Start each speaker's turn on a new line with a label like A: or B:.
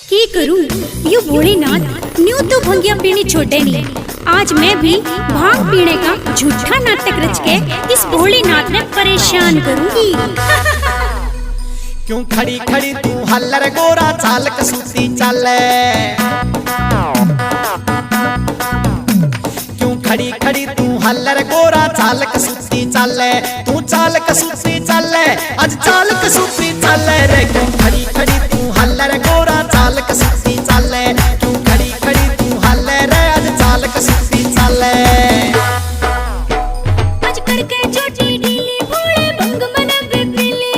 A: की करूं you Bholenath new तो भंगिया पीनी छोटे नहीं। आज मैं भी भांग पीने का झूठा नाटक रच के इस भोलेनाथ ने परेशान करूंगी।
B: क्यों खड़ी खड़ी तू हल्लर गोरा चाल कसूती चले, क्यों खड़ी खड़ी तू हल्लर गोरा चाल कसूती चले, तू चाल कसूती चले आज चाल कसूती चले रे। क्यों खड़ी खड़ी तू हल्लर गोरा चाल कसूती चले, क्यों खड़ी खड़ी तू हल्लर रे आज चाल कसूती चले।
A: आज करके छोटी ढीली भोले भंग मन पे पीली,